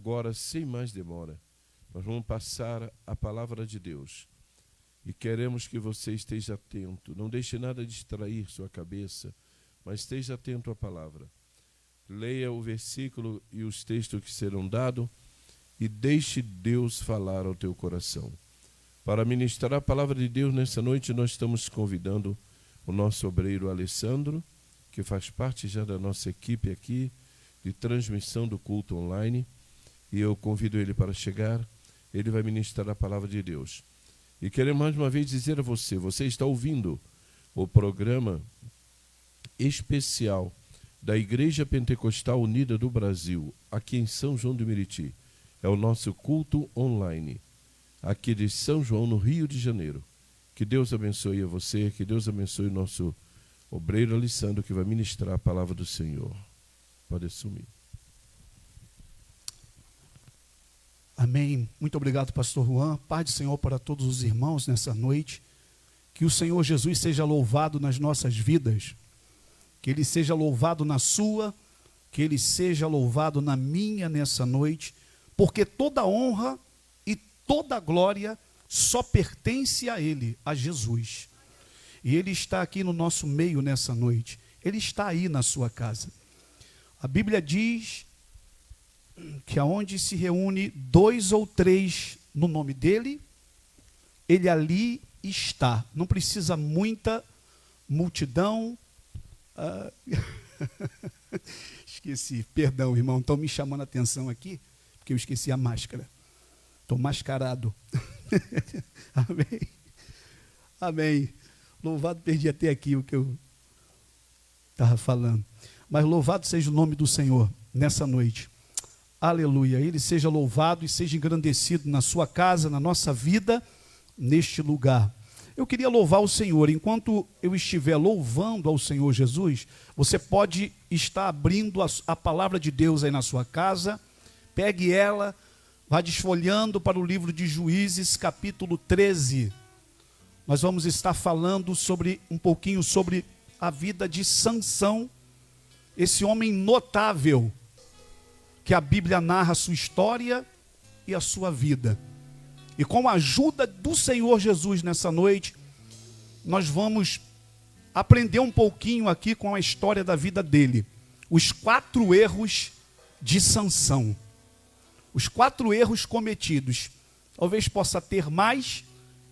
agora, sem mais demora, nós vamos passar a palavra de Deus. E queremos que você esteja atento. Não deixe nada distrair sua cabeça, mas esteja atento à palavra. Leia o versículo e os textos que serão dados e deixe Deus falar ao teu coração. Para ministrar a palavra de Deus nessa noite, nós estamos convidando o nosso obreiro Alessandro, que faz parte já da nossa equipe aqui de transmissão do culto online, e eu convido ele para chegar. Ele vai ministrar a palavra de Deus. E queremos mais uma vez dizer a você, você está ouvindo o programa especial da Igreja Pentecostal Unida do Brasil, aqui em São João do Meriti. É o nosso culto online, aqui de São João, no Rio de Janeiro. Que Deus abençoe a você, que Deus abençoe o nosso obreiro Alessandro, que vai ministrar a palavra do Senhor. Pode assumir. Amém. Muito obrigado, pastor Juan. Paz do Senhor para todos os irmãos nessa noite. Que o Senhor Jesus seja louvado nas nossas vidas. Que Ele seja louvado na sua, que Ele seja louvado na minha nessa noite, porque toda honra e toda glória só pertence a Ele, a Jesus. E Ele está aqui no nosso meio nessa noite. Ele está aí na sua casa. A Bíblia diz que aonde se reúne 2 ou 3 no nome dEle, Ele ali está. Não precisa muita multidão. Esqueci, perdão, irmão, estão me chamando a atenção aqui, porque eu esqueci a máscara. Estou mascarado. Amém. Amém. Louvado, perdi até aqui o que eu estava falando. Mas louvado seja o nome do Senhor nessa noite. Aleluia. Ele seja louvado e seja engrandecido na sua casa, na nossa vida, neste lugar. Eu queria louvar o Senhor. Enquanto eu estiver louvando ao Senhor Jesus, você pode estar abrindo a palavra de Deus aí na sua casa. Pegue ela, vá desfolhando para o livro de Juízes, capítulo 13. Nós vamos estar falando um pouquinho sobre a vida de Sansão, esse homem notável, que a Bíblia narra a sua história e a sua vida. E com a ajuda do Senhor Jesus nessa noite, nós vamos aprender um pouquinho aqui com a história da vida dele. Os 4 erros de Sansão. Os 4 erros cometidos. Talvez possa ter mais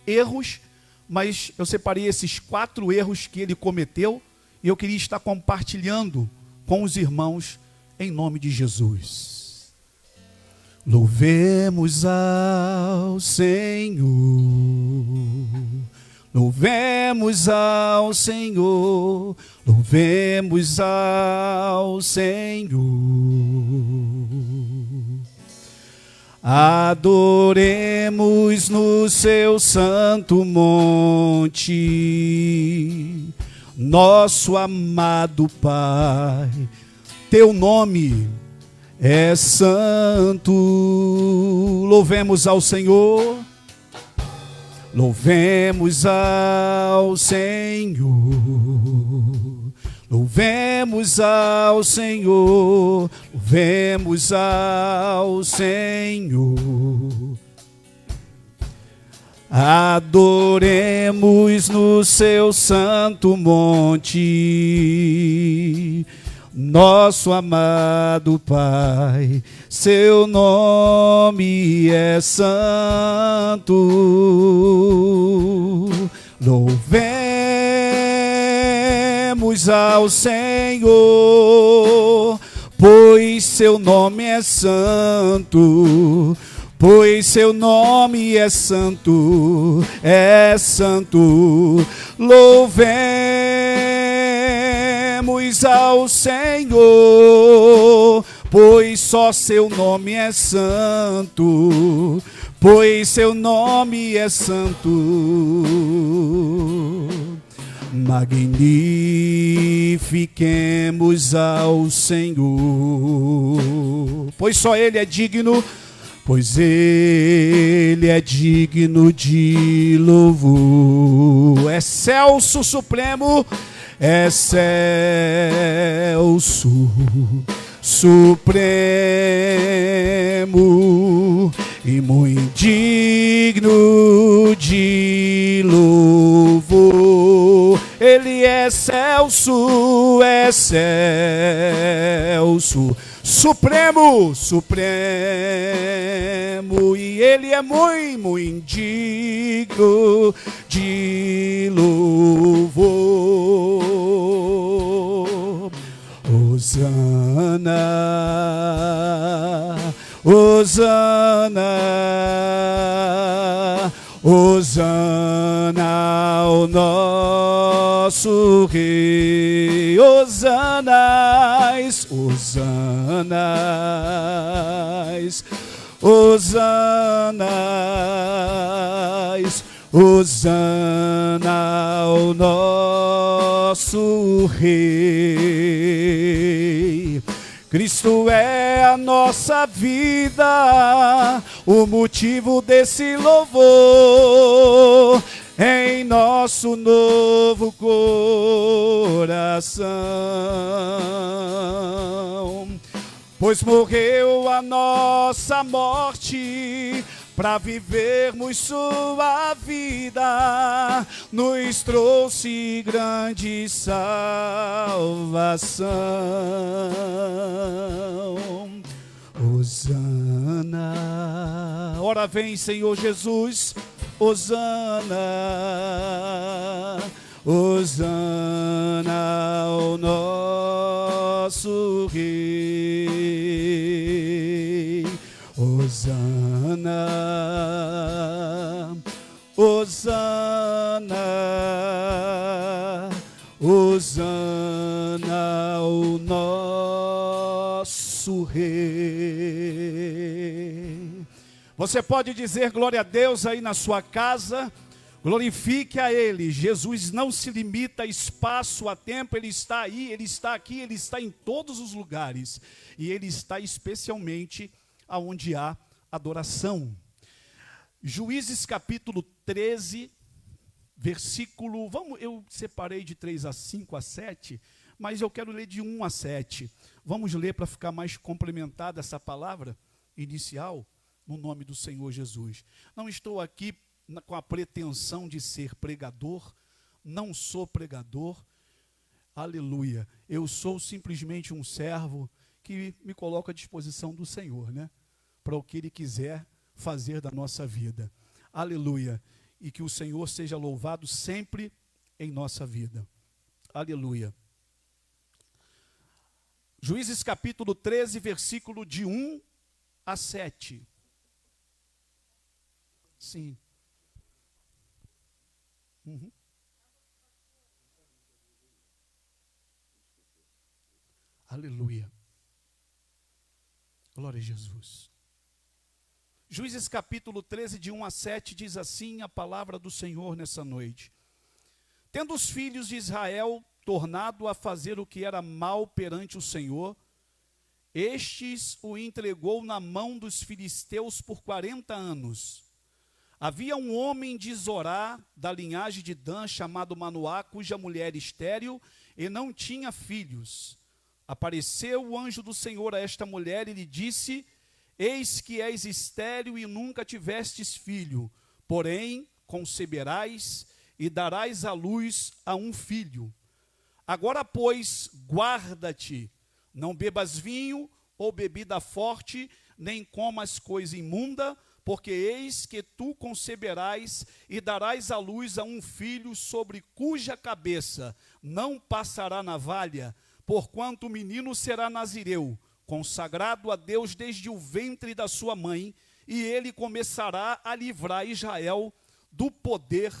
erros, mas eu separei esses 4 erros que ele cometeu e eu queria estar compartilhando com os irmãos em nome de Jesus. Louvemos ao Senhor, louvemos ao Senhor, louvemos ao Senhor. Adoremos no seu santo monte, nosso amado Pai. Teu nome é santo. Louvemos ao Senhor, louvemos ao Senhor, louvemos ao Senhor, louvemos ao Senhor. Adoremos no seu santo monte, nosso amado Pai. Seu nome é santo. Louvemos ao Senhor, pois seu nome é santo. Pois seu nome é santo, é santo. Louvemos ao Senhor, pois só seu nome é santo. Pois seu nome é santo. Magnifiquemos ao Senhor, pois só Ele é digno. Pois Ele é digno de louvor. Excelso Supremo, excelso supremo e muito digno de louvor. Ele é excelso, excelso, supremo, supremo, e ele é muito, muito digno de louvor. Hosana, Hosana, Hosana ao nosso Rei. Hosanais, Hosanais, Hosanais, Hosana ao nosso Rei. Cristo é a nossa vida, o motivo desse louvor em nosso novo coração. Pois morreu a nossa morte para vivermos sua vida, nos trouxe grande salvação. Hosana, ora vem, Senhor Jesus, Hosana, Hosana ao nosso Rei. Hosana, Hosana, Hosana ao nosso Rei. Você pode dizer glória a Deus aí na sua casa, glorifique a Ele. Jesus não se limita a espaço, a tempo, Ele está aí, Ele está aqui, Ele está em todos os lugares. E Ele está especialmente aonde há adoração. Juízes capítulo 13, versículo, eu separei de 3 a 5 a 7, mas eu quero ler de 1 a 7. Vamos ler para ficar mais complementada essa palavra inicial, no nome do Senhor Jesus. Não estou aqui com a pretensão de ser pregador, não sou pregador, aleluia. Eu sou simplesmente um servo que me coloco à disposição do Senhor, né? Para o que Ele quiser fazer da nossa vida. Aleluia. E que o Senhor seja louvado sempre em nossa vida. Aleluia. Juízes capítulo 13, versículo de 1 a 7. Sim. Aleluia. Glória a Jesus. Juízes capítulo 13, de 1 a 7, diz assim a palavra do Senhor nessa noite. Tendo os filhos de Israel tornado a fazer o que era mal perante o Senhor, estes o entregou na mão dos filisteus por 40 anos. Havia um homem de Zorá, da linhagem de Dan, chamado Manoá, cuja mulher estéril e não tinha filhos. Apareceu o anjo do Senhor a esta mulher e lhe disse: eis que és estéril e nunca tivestes filho, porém conceberás e darás à luz a um filho. Agora, pois, guarda-te, não bebas vinho ou bebida forte, nem comas coisa imunda, porque eis que tu conceberás e darás à luz a um filho, sobre cuja cabeça não passará navalha, porquanto o menino será nazireu, consagrado a Deus desde o ventre da sua mãe, e ele começará a livrar Israel do poder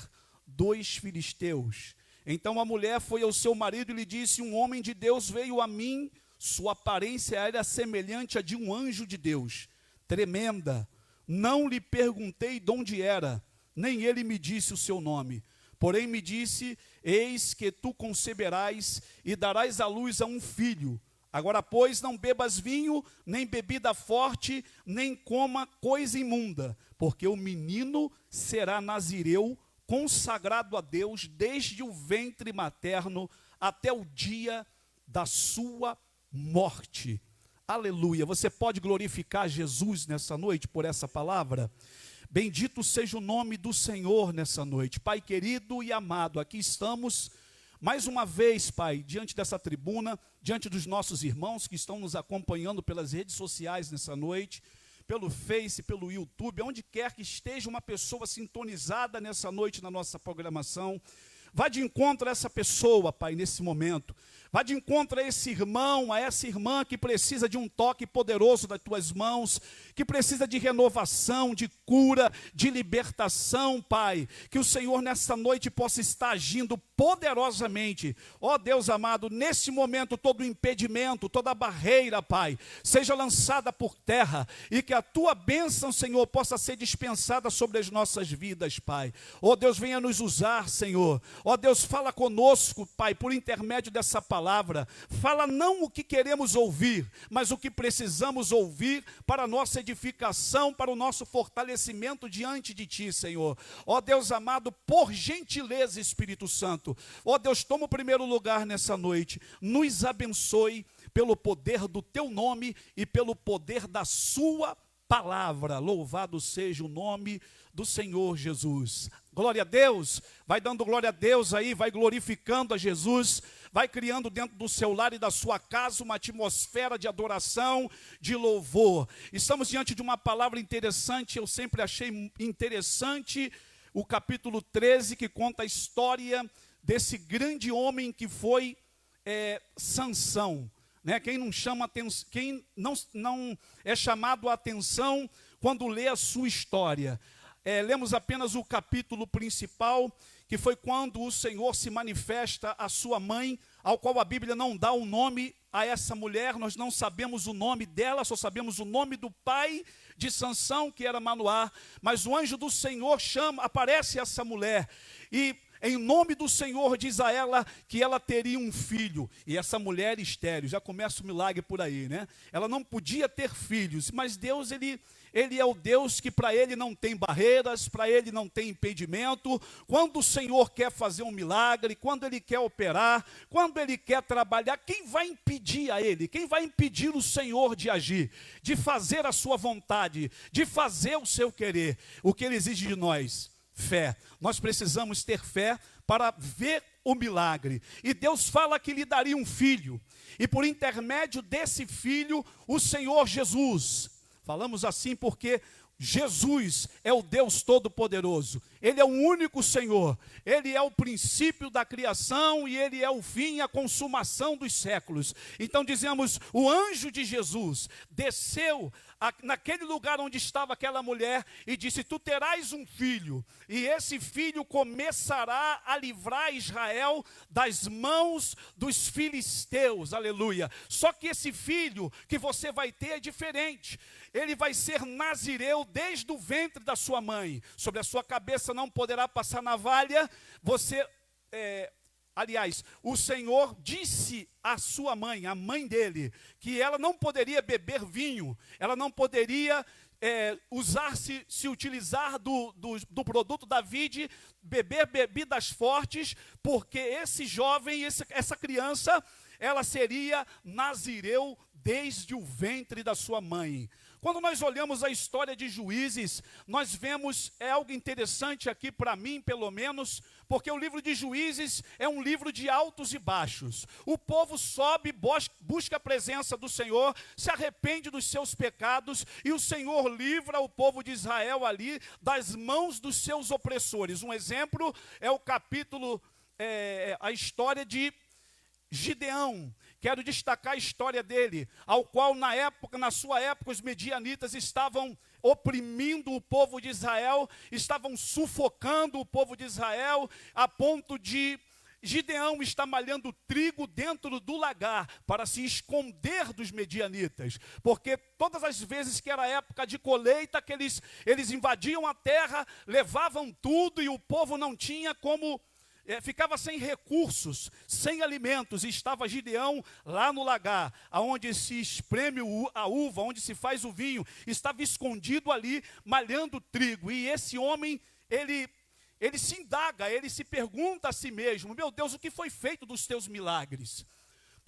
dos filisteus. Então a mulher foi ao seu marido e lhe disse: um homem de Deus veio a mim, sua aparência era semelhante à de um anjo de Deus, tremenda. Não lhe perguntei de onde era, nem ele me disse o seu nome. Porém me disse: eis que tu conceberás e darás à luz a um filho. Agora, pois, não bebas vinho, nem bebida forte, nem coma coisa imunda, porque o menino será nazireu, consagrado a Deus desde o ventre materno até o dia da sua morte. Aleluia. Você pode glorificar Jesus nessa noite por essa palavra? Bendito seja o nome do Senhor nessa noite. Pai querido e amado, aqui estamos mais uma vez, Pai, diante dessa tribuna, diante dos nossos irmãos que estão nos acompanhando pelas redes sociais nessa noite, pelo Face, pelo YouTube, onde quer que esteja uma pessoa sintonizada nessa noite na nossa programação. Vá de encontro a essa pessoa, Pai, nesse momento. Vá de encontro a esse irmão, a essa irmã que precisa de um toque poderoso das tuas mãos, que precisa de renovação, de cura, de libertação, Pai. Que o Senhor nessa noite possa estar agindo poderosamente. Ó Deus amado, nesse momento todo impedimento, toda barreira, Pai, seja lançada por terra e que a tua bênção, Senhor, possa ser dispensada sobre as nossas vidas, Pai. Ó Deus, venha nos usar, Senhor. Ó Deus, fala conosco, Pai, por intermédio dessa palavra. Fala não o que queremos ouvir, mas o que precisamos ouvir para a nossa edificação, para o nosso fortalecimento diante de Ti, Senhor. Ó Deus amado, por gentileza, Espírito Santo. Ó Deus, toma o primeiro lugar nessa noite. Nos abençoe pelo poder do Teu nome e pelo poder da Sua palavra. Louvado seja o nome do Senhor Jesus. Glória a Deus. Vai dando glória a Deus aí, vai glorificando a Jesus, vai criando dentro do seu lar e da sua casa uma atmosfera de adoração, de louvor. Estamos diante de uma palavra interessante, eu sempre achei interessante o capítulo 13, que conta a história desse grande homem que foi Sansão. Né? Quem não chama atenção, quem não é chamado a atenção quando lê a sua história. Lemos apenas o capítulo principal, que foi quando o Senhor se manifesta à sua mãe, ao qual a Bíblia não dá o nome a essa mulher, nós não sabemos o nome dela, só sabemos o nome do pai de Sansão, que era Manoá, mas o anjo do Senhor aparece essa mulher, e em nome do Senhor diz a ela que ela teria um filho, e essa mulher estéril, já começa o milagre por aí, né? Ela não podia ter filhos, mas Deus, Ele é o Deus que para Ele não tem barreiras, para Ele não tem impedimento. Quando o Senhor quer fazer um milagre, quando Ele quer operar, quando Ele quer trabalhar, quem vai impedir a Ele? Quem vai impedir o Senhor de agir, de fazer a sua vontade, de fazer o seu querer? O que Ele exige de nós? Fé. Nós precisamos ter fé para ver o milagre. E Deus fala que lhe daria um filho, e por intermédio desse filho, o Senhor Jesus. Falamos assim porque Jesus é o Deus Todo-Poderoso. Ele é o único Senhor. Ele é o princípio da criação e Ele é o fim, a consumação dos séculos. Então dizemos, o anjo de Jesus desceu naquele lugar onde estava aquela mulher e disse, tu terás um filho, e esse filho começará a livrar Israel das mãos dos filisteus, aleluia. Só que esse filho que você vai ter é diferente. Ele vai ser nazireu desde o ventre da sua mãe. Sobre a sua cabeça não poderá passar navalha. Aliás, o Senhor disse à sua mãe, a mãe dele, que ela não poderia beber vinho, ela não poderia se utilizar do produto da vide, beber bebidas fortes, porque esse jovem, essa criança, ela seria nazireu desde o ventre da sua mãe. Quando nós olhamos a história de Juízes, nós vemos, algo interessante aqui para mim, pelo menos, porque o livro de Juízes é um livro de altos e baixos. O povo sobe, busca a presença do Senhor, se arrepende dos seus pecados, e o Senhor livra o povo de Israel ali das mãos dos seus opressores. Um exemplo é o capítulo, a história de Gideão. Quero destacar a história dele, ao qual na sua época, os medianitas estavam oprimindo o povo de Israel, estavam sufocando o povo de Israel, a ponto de Gideão estar malhando trigo dentro do lagar, para se esconder dos medianitas, porque todas as vezes que era época de colheita, que eles invadiam a terra, levavam tudo, e o povo não tinha como... ficava sem recursos, sem alimentos, e estava Gideão lá no lagar, onde se espreme a uva, onde se faz o vinho, estava escondido ali, malhando trigo, e esse homem, ele se indaga, ele se pergunta a si mesmo, meu Deus, o que foi feito dos teus milagres?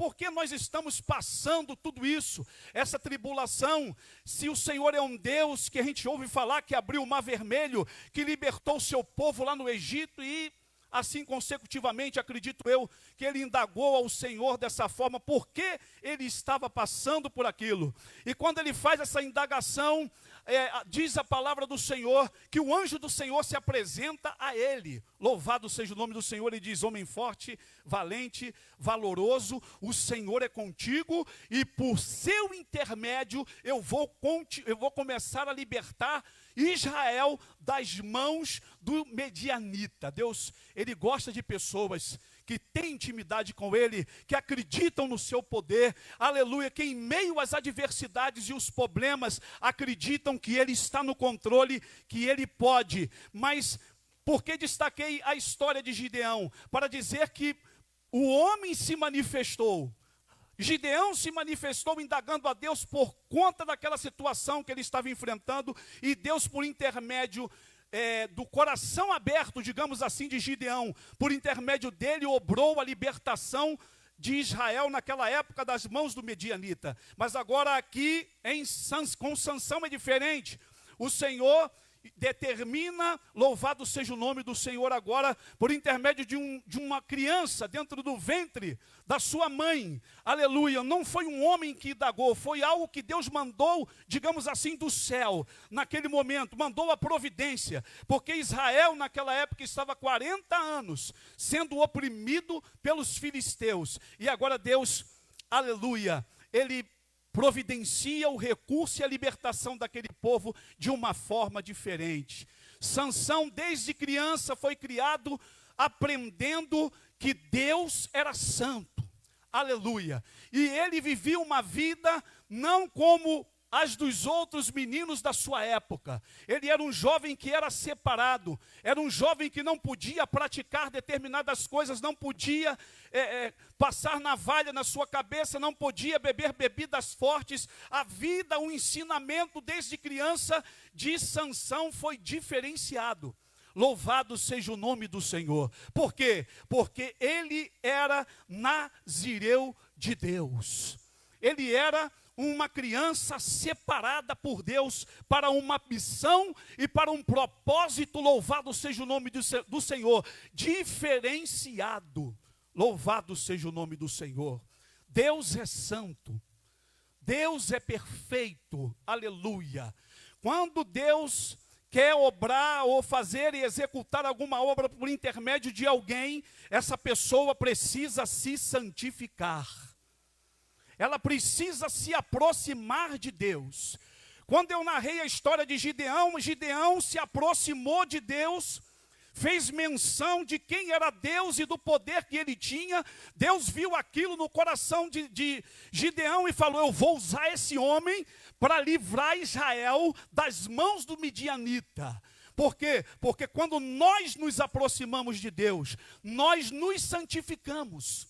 por que nós estamos passando tudo isso, essa tribulação, se o Senhor é um Deus que a gente ouve falar que abriu o Mar Vermelho, que libertou o seu povo lá no Egito e assim consecutivamente, acredito eu, que ele indagou ao Senhor dessa forma, por que ele estava passando por aquilo. E quando ele faz essa indagação, diz a palavra do Senhor, que o anjo do Senhor se apresenta a ele. Louvado seja o nome do Senhor, ele diz, homem forte, valente, valoroso, o Senhor é contigo, e por seu intermédio eu vou começar a libertar Israel das mãos do medianita. Deus, ele gosta de pessoas que têm intimidade com ele, que acreditam no seu poder, aleluia, que em meio às adversidades e os problemas, acreditam que ele está no controle, que ele pode. Mas por que destaquei a história de Gideão? Para dizer que o homem se manifestou. Gideão se manifestou indagando a Deus por conta daquela situação que ele estava enfrentando, e Deus, por intermédio do coração aberto, digamos assim, de Gideão, por intermédio dele, obrou a libertação de Israel naquela época das mãos do medianita. Mas agora aqui com Sansão é diferente. O Senhor determina, louvado seja o nome do Senhor agora, por intermédio de uma criança dentro do ventre da sua mãe, aleluia. Não foi um homem que indagou, foi algo que Deus mandou, digamos assim, do céu, naquele momento, mandou a providência, porque Israel naquela época estava 40 anos, sendo oprimido pelos filisteus, e agora Deus, aleluia, ele providencia o recurso e a libertação daquele povo de uma forma diferente. Sansão, desde criança, foi criado aprendendo que Deus era santo, aleluia, e ele vivia uma vida não como as dos outros meninos da sua época. Ele era um jovem que era separado, era um jovem que não podia praticar determinadas coisas, não podia passar navalha na sua cabeça, não podia beber bebidas fortes. A vida, o ensinamento desde criança de Sansão foi diferenciado. Louvado seja o nome do Senhor. Por quê? Porque ele era nazireu de Deus. Ele era uma criança separada por Deus para uma missão e para um propósito. Louvado seja o nome do Senhor. Diferenciado. Louvado seja o nome do Senhor. Deus é santo. Deus é perfeito. Aleluia. Quando Deus quer obrar ou fazer e executar alguma obra por intermédio de alguém, essa pessoa precisa se santificar. Ela precisa se aproximar de Deus. Quando eu narrei a história de Gideão, Gideão se aproximou de Deus, fez menção de quem era Deus e do poder que ele tinha. Deus viu aquilo no coração de Gideão e falou, eu vou usar esse homem para livrar Israel das mãos do midianita. Por quê? Porque quando nós nos aproximamos de Deus, nós nos santificamos.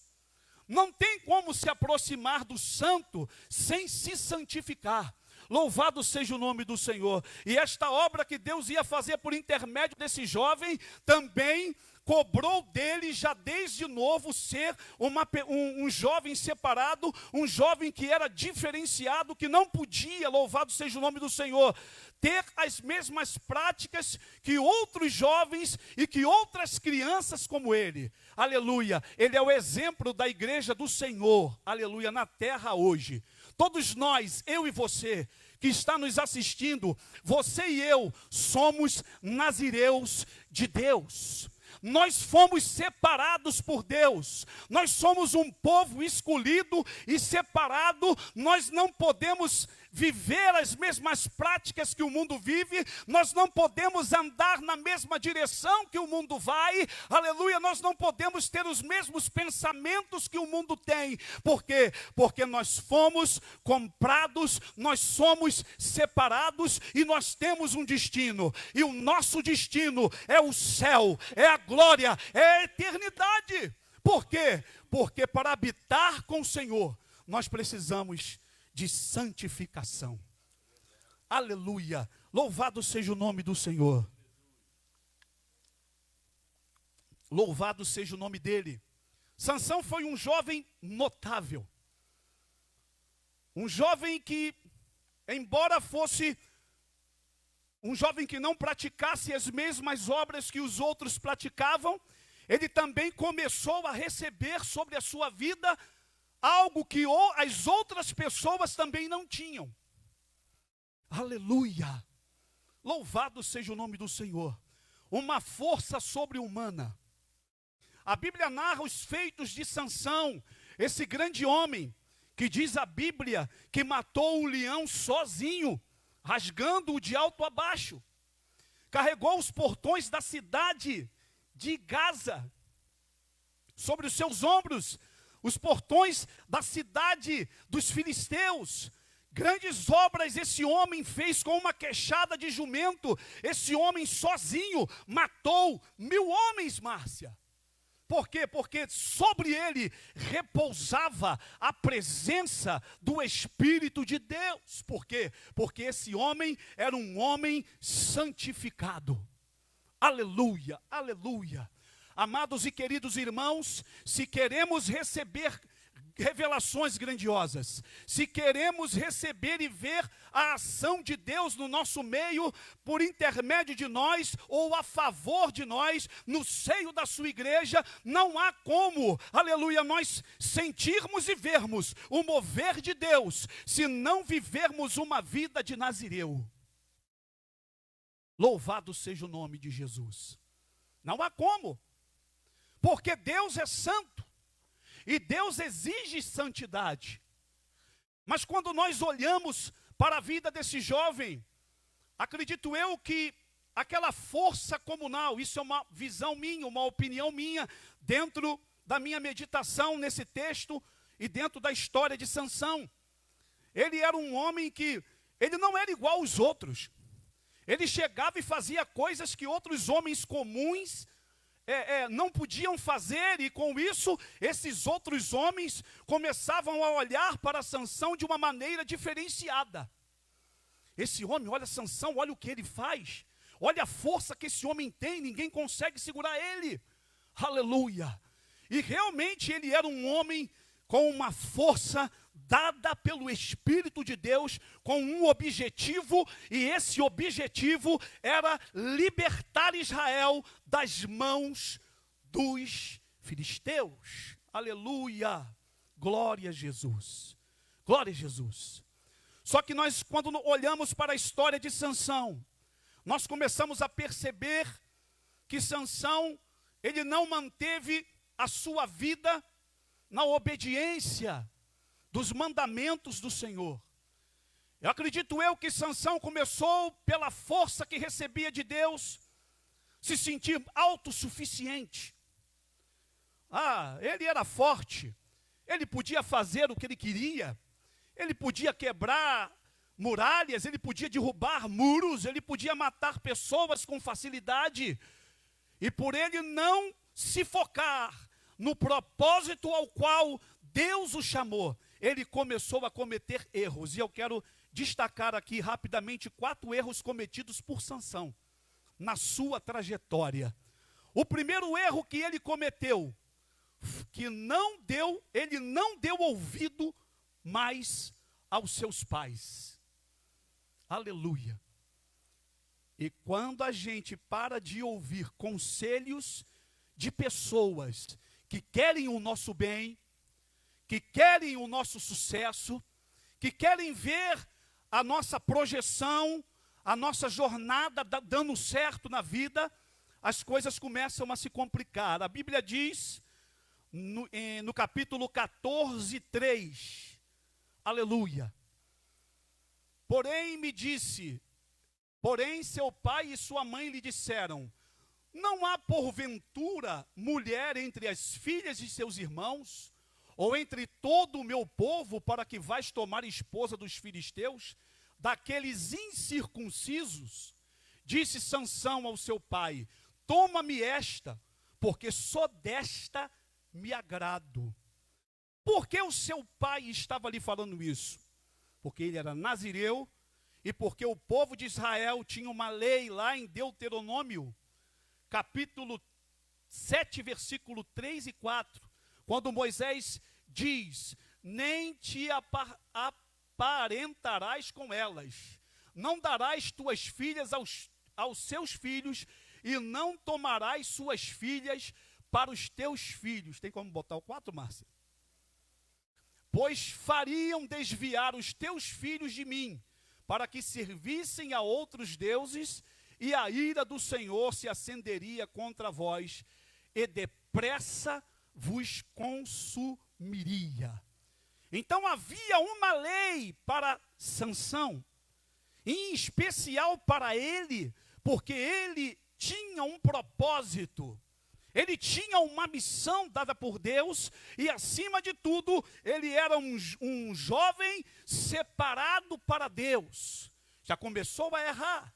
Não tem como se aproximar do santo sem se santificar. Louvado seja o nome do Senhor. E esta obra que Deus ia fazer por intermédio desse jovem, também cobrou dele já desde novo ser um jovem separado, um jovem que era diferenciado, que não podia, louvado seja o nome do Senhor, ter as mesmas práticas que outros jovens e que outras crianças como ele. Aleluia. Ele é o exemplo da igreja do Senhor, aleluia, na terra hoje. Todos nós, eu e você, que está nos assistindo, você e eu, somos nazireus de Deus. Nós fomos separados por Deus, nós somos um povo escolhido e separado. Nós não podemos viver as mesmas práticas que o mundo vive, nós não podemos andar na mesma direção que o mundo vai, aleluia, nós não podemos ter os mesmos pensamentos que o mundo tem. Por quê? Porque nós fomos comprados, nós somos separados e nós temos um destino, e o nosso destino é o céu, é a glória, é a eternidade. Por quê? Porque para habitar com o Senhor, nós precisamos de santificação. Aleluia. Louvado seja o nome do Senhor. Louvado seja o nome dele. Sansão foi um jovem notável. Um jovem que, embora fosse um jovem que não praticasse as mesmas obras que os outros praticavam, ele também começou a receber sobre a sua vida algo que as outras pessoas também não tinham. Aleluia! Louvado seja o nome do Senhor. Uma força sobre-humana. A Bíblia narra os feitos de Sansão, esse grande homem, que diz a Bíblia que matou o leão sozinho, rasgando-o de alto a baixo. Carregou os portões da cidade de Gaza sobre os seus ombros, os portões da cidade dos filisteus. Grandes obras esse homem fez com uma queixada de jumento. Esse homem sozinho matou 1000 homens, Márcia. Por quê? Porque sobre ele repousava a presença do Espírito de Deus. Por quê? Porque esse homem era um homem santificado. Aleluia, aleluia. Amados e queridos irmãos, se queremos receber revelações grandiosas, se queremos receber e ver a ação de Deus no nosso meio, por intermédio de nós ou a favor de nós, no seio da sua igreja, não há como, aleluia, nós sentirmos e vermos o mover de Deus, se não vivermos uma vida de Nazireu. Louvado seja o nome de Jesus. Não há como, porque Deus é santo. E Deus exige santidade. Mas quando nós olhamos para a vida desse jovem, acredito eu que aquela força comunal, isso é uma visão minha, uma opinião minha, dentro da minha meditação nesse texto e dentro da história de Sansão. Ele era um homem que, ele não era igual aos outros. Ele chegava e fazia coisas que outros homens comuns não podiam fazer, e com isso, esses outros homens começavam a olhar para Sansão de uma maneira diferenciada. Esse homem, olha Sansão, olha o que ele faz, olha a força que esse homem tem, ninguém consegue segurar ele. Aleluia! E realmente ele era um homem com uma força dada pelo Espírito de Deus, com um objetivo, e esse objetivo era libertar Israel das mãos dos filisteus. Aleluia! Glória a Jesus! Glória a Jesus! Só que nós, quando olhamos para a história de Sansão, nós começamos a perceber que Sansão, ele não manteve a sua vida na obediência dos mandamentos do Senhor. Eu acredito eu que Sansão começou, pela força que recebia de Deus, se sentir autossuficiente. Ele era forte, ele podia fazer o que ele queria, ele podia quebrar muralhas, ele podia derrubar muros, ele podia matar pessoas com facilidade, e por ele não se focar no propósito ao qual Deus o chamou, ele começou a cometer erros. E eu quero destacar aqui rapidamente 4 erros cometidos por Sansão na sua trajetória. O primeiro erro que ele cometeu, que ele não deu ouvido mais aos seus pais. Aleluia. E quando a gente para de ouvir conselhos de pessoas que querem o nosso bem, que querem o nosso sucesso, que querem ver a nossa projeção, a nossa jornada dando certo na vida, as coisas começam a se complicar. A Bíblia diz, no capítulo 14, 3, aleluia. Porém seu pai e sua mãe lhe disseram: não há porventura mulher entre as filhas de seus irmãos, ou entre todo o meu povo, para que vais tomar esposa dos filisteus, daqueles incircuncisos? Disse Sansão ao seu pai: toma-me esta, porque só desta me agrado. Por que o seu pai estava lhe falando isso? Porque ele era nazireu, e porque o povo de Israel tinha uma lei lá em Deuteronômio, capítulo 7, versículo 3 e 4, quando Moisés diz: nem te aparentarás com elas, não darás tuas filhas aos seus filhos, e não tomarás suas filhas para os teus filhos. Tem como botar o 4, Márcia? Pois fariam desviar os teus filhos de mim, para que servissem a outros deuses, e a ira do Senhor se acenderia contra vós, e depressa vos consumiria. Então havia uma lei para Sansão, em especial para ele, porque ele tinha um propósito, ele tinha uma missão dada por Deus, e acima de tudo, ele era um jovem separado para Deus. Já começou a errar,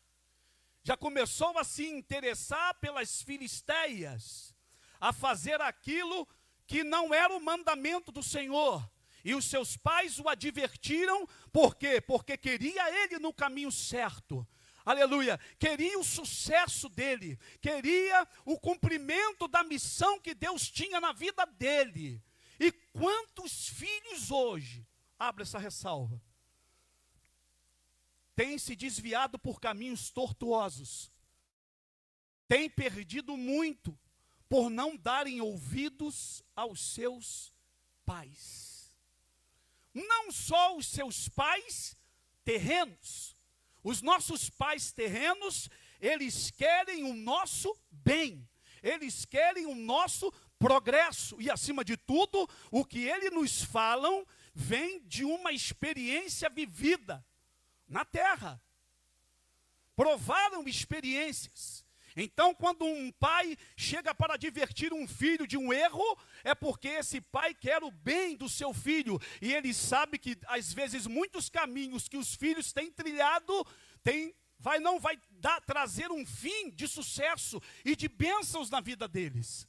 já começou a se interessar pelas filisteias, a fazer aquilo que não era o mandamento do Senhor. E os seus pais o advertiram, por quê? Porque queria ele no caminho certo. Aleluia, queria o sucesso dele, queria o cumprimento da missão que Deus tinha na vida dele. E quantos filhos hoje, abre essa ressalva, têm se desviado por caminhos tortuosos, têm perdido muito por não darem ouvidos aos seus pais. Não só os seus pais terrenos, os nossos pais terrenos, eles querem o nosso bem, eles querem o nosso progresso, e acima de tudo, o que eles nos falam, vem de uma experiência vivida na terra, provaram experiências. Então, quando um pai chega para advertir um filho de um erro, é porque esse pai quer o bem do seu filho, e ele sabe que, às vezes, muitos caminhos que os filhos têm trilhado, não vai trazer um fim de sucesso e de bênçãos na vida deles.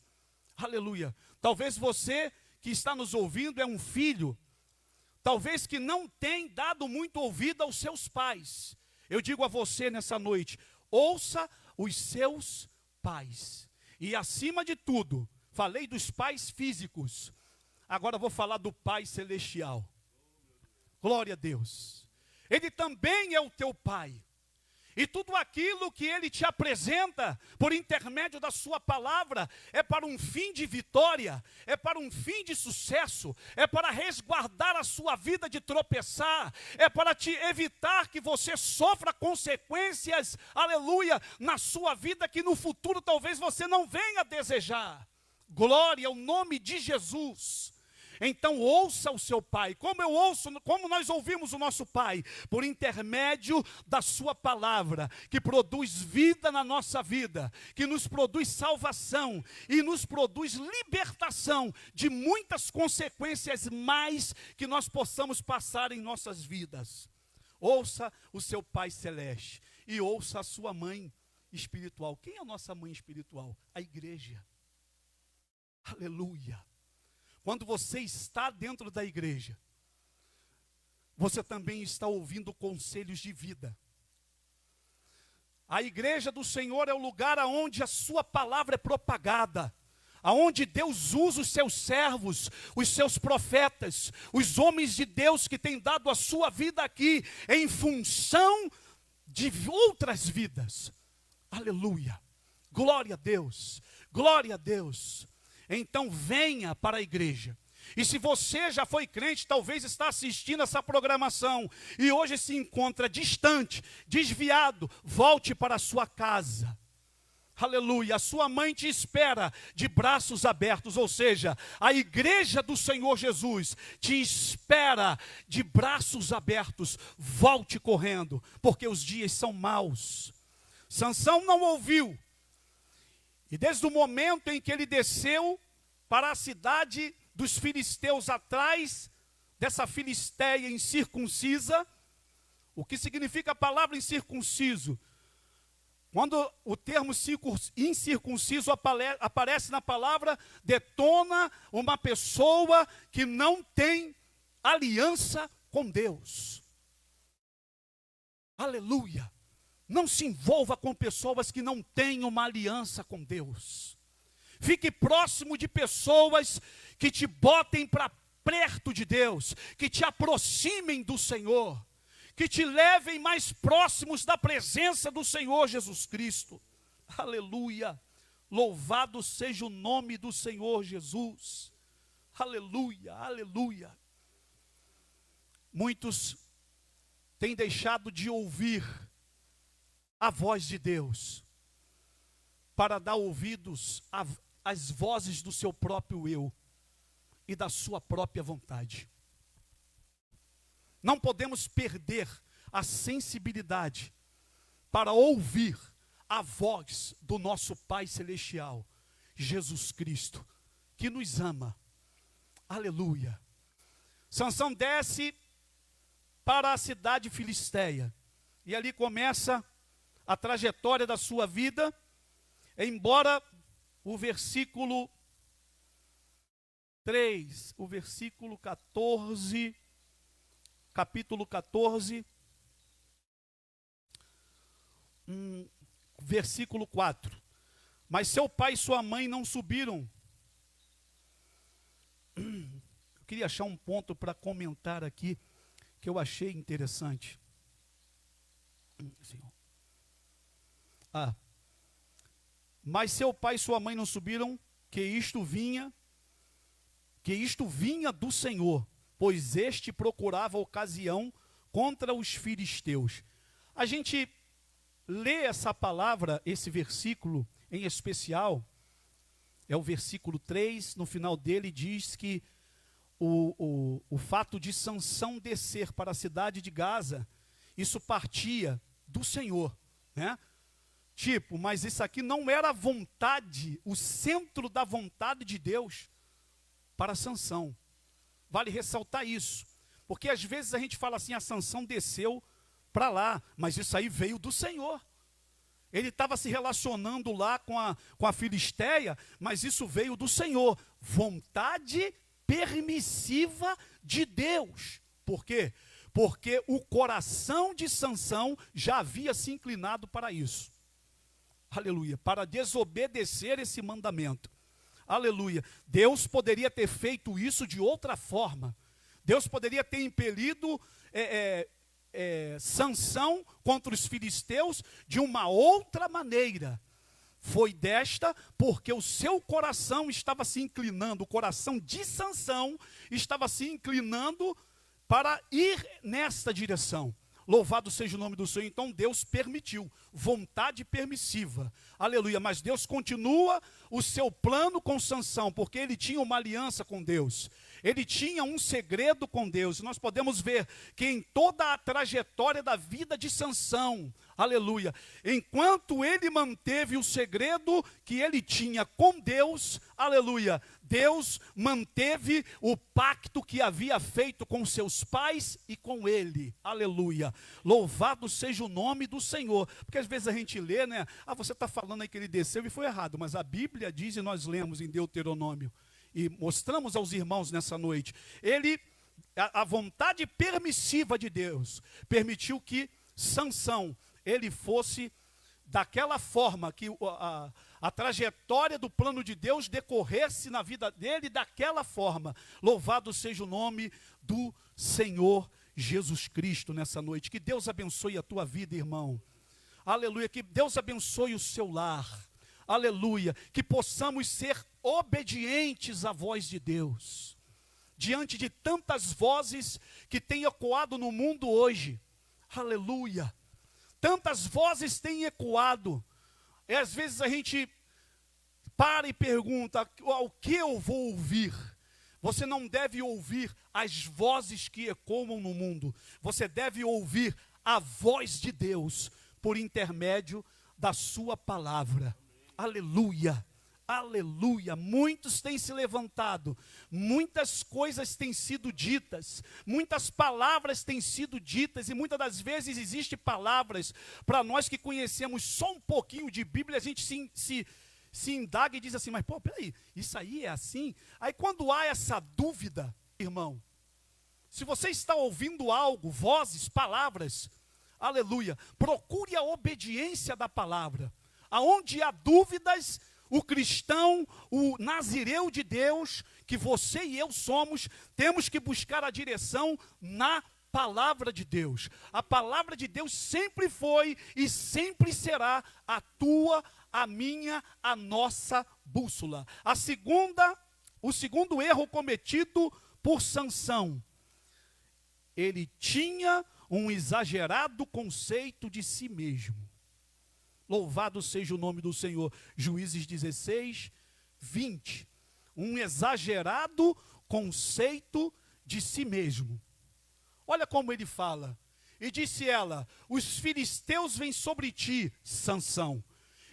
Aleluia. Talvez você que está nos ouvindo é um filho, talvez que não tem dado muito ouvido aos seus pais. Eu digo a você nessa noite, ouça os seus pais. E acima de tudo, falei dos pais físicos, agora vou falar do Pai Celestial. Glória a Deus. Ele também é o teu Pai. E tudo aquilo que Ele te apresenta, por intermédio da sua palavra, é para um fim de vitória, é para um fim de sucesso, é para resguardar a sua vida de tropeçar, é para te evitar que você sofra consequências, aleluia, na sua vida que no futuro talvez você não venha a desejar. Glória ao nome de Jesus. Então ouça o seu pai, como nós ouvimos o nosso pai, por intermédio da sua palavra, que produz vida na nossa vida, que nos produz salvação e nos produz libertação de muitas consequências mais que nós possamos passar em nossas vidas. Ouça o seu Pai Celeste e ouça a sua mãe espiritual. Quem é a nossa mãe espiritual? A igreja. Aleluia. Quando você está dentro da igreja, você também está ouvindo conselhos de vida. A igreja do Senhor é o lugar onde a sua palavra é propagada, aonde Deus usa os seus servos, os seus profetas, os homens de Deus que têm dado a sua vida aqui em função de outras vidas. Aleluia. Glória a Deus. Glória a Deus. Então venha para a igreja. E se você já foi crente, talvez está assistindo essa programação e hoje se encontra distante, desviado, volte para a sua casa. Aleluia, a sua mãe te espera de braços abertos, ou seja, a igreja do Senhor Jesus te espera de braços abertos. Volte correndo, porque os dias são maus. Sansão não ouviu. E desde o momento em que ele desceu para a cidade dos filisteus, atrás dessa filisteia incircuncisa, o que significa a palavra incircunciso? Quando o termo incircunciso aparece na palavra, detona uma pessoa que não tem aliança com Deus. Aleluia. Não se envolva com pessoas que não têm uma aliança com Deus. Fique próximo de pessoas que te botem para perto de Deus, que te aproximem do Senhor, que te levem mais próximos da presença do Senhor Jesus Cristo. Aleluia! Louvado seja o nome do Senhor Jesus. Aleluia, aleluia. Muitos têm deixado de ouvir a voz de Deus para dar ouvidos às vozes do seu próprio eu e da sua própria vontade. Não podemos perder a sensibilidade para ouvir a voz do nosso Pai Celestial, Jesus Cristo, que nos ama. Aleluia. Sansão desce para a cidade filisteia, e ali começa a trajetória da sua vida, embora o versículo 3, o versículo 14, capítulo 14, versículo 4. Mas seu pai e sua mãe não subiram. Eu queria achar um ponto para comentar aqui, que eu achei interessante. Mas seu pai e sua mãe não subiram, que isto vinha do Senhor, pois este procurava ocasião contra os filisteus. A gente lê essa palavra, esse versículo em especial, é o versículo 3, no final dele diz que o fato de Sansão descer para a cidade de Gaza, isso partia do Senhor, né? Mas isso aqui não era a vontade, o centro da vontade de Deus para Sansão. Vale ressaltar isso, porque às vezes a gente fala assim, a Sansão desceu para lá, mas isso aí veio do Senhor. Ele estava se relacionando lá com a Filisteia, mas isso veio do Senhor. Vontade permissiva de Deus. Por quê? Porque o coração de Sansão já havia se inclinado para isso. Aleluia. Para desobedecer esse mandamento. Aleluia. Deus poderia ter feito isso de outra forma. Deus poderia ter impelido Sansão contra os filisteus de uma outra maneira. Foi desta porque o seu coração estava se inclinando, o coração de Sansão estava se inclinando para ir nesta direção. Louvado seja o nome do Senhor. Então Deus permitiu, vontade permissiva, aleluia. Mas Deus continua o seu plano com Sansão, porque ele tinha uma aliança com Deus, ele tinha um segredo com Deus. Nós podemos ver que em toda a trajetória da vida de Sansão, aleluia, enquanto ele manteve o segredo que ele tinha com Deus, aleluia, Deus manteve o pacto que havia feito com seus pais e com ele, aleluia. Louvado seja o nome do Senhor. Porque às vezes a gente lê, né? Você está falando aí que ele desceu e foi errado, mas a Bíblia diz, e nós lemos em Deuteronômio, e mostramos aos irmãos nessa noite, a vontade permissiva de Deus, permitiu que Sansão, ele fosse daquela forma, que a trajetória do plano de Deus decorresse na vida dele daquela forma. Louvado seja o nome do Senhor Jesus Cristo nessa noite. Que Deus abençoe a tua vida, irmão. Aleluia. Que Deus abençoe o seu lar. Aleluia. Que possamos ser obedientes à voz de Deus. Diante de tantas vozes que têm ecoado no mundo hoje. Aleluia. Tantas vozes têm ecoado. E às vezes a gente para e pergunta, o que eu vou ouvir? Você não deve ouvir as vozes que ecoam no mundo. Você deve ouvir a voz de Deus por intermédio da sua palavra. Aleluia. Aleluia, muitos têm se levantado, muitas coisas têm sido ditas, muitas palavras têm sido ditas, e muitas das vezes existem palavras, para nós que conhecemos só um pouquinho de Bíblia, a gente se indaga e diz assim, mas peraí, isso aí é assim? Aí quando há essa dúvida, irmão, se você está ouvindo algo, vozes, palavras, aleluia, procure a obediência da palavra. Aonde há dúvidas, o cristão, o nazireu de Deus, que você e eu somos, temos que buscar a direção na palavra de Deus. A palavra de Deus sempre foi e sempre será a tua, a minha, a nossa bússola. O segundo erro cometido por Sansão, ele tinha um exagerado conceito de si mesmo. Louvado seja o nome do Senhor. Juízes 16, 20. Um exagerado conceito de si mesmo. Olha como ele fala. E disse ela: os filisteus vêm sobre ti, Sansão.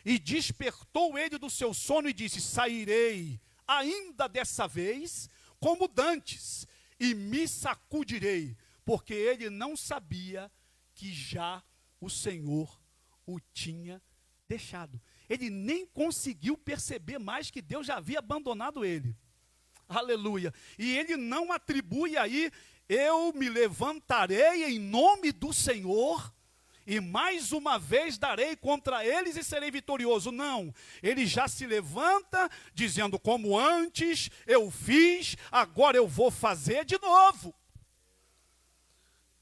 E despertou ele do seu sono e disse: sairei ainda dessa vez como dantes, e me sacudirei, porque ele não sabia que já o Senhor o tinha deixado. Ele nem conseguiu perceber mais que Deus já havia abandonado ele. Aleluia. E ele não atribui aí: eu me levantarei em nome do Senhor e mais uma vez darei contra eles e serei vitorioso. Não, ele já se levanta dizendo: como antes eu fiz, agora eu vou fazer de novo.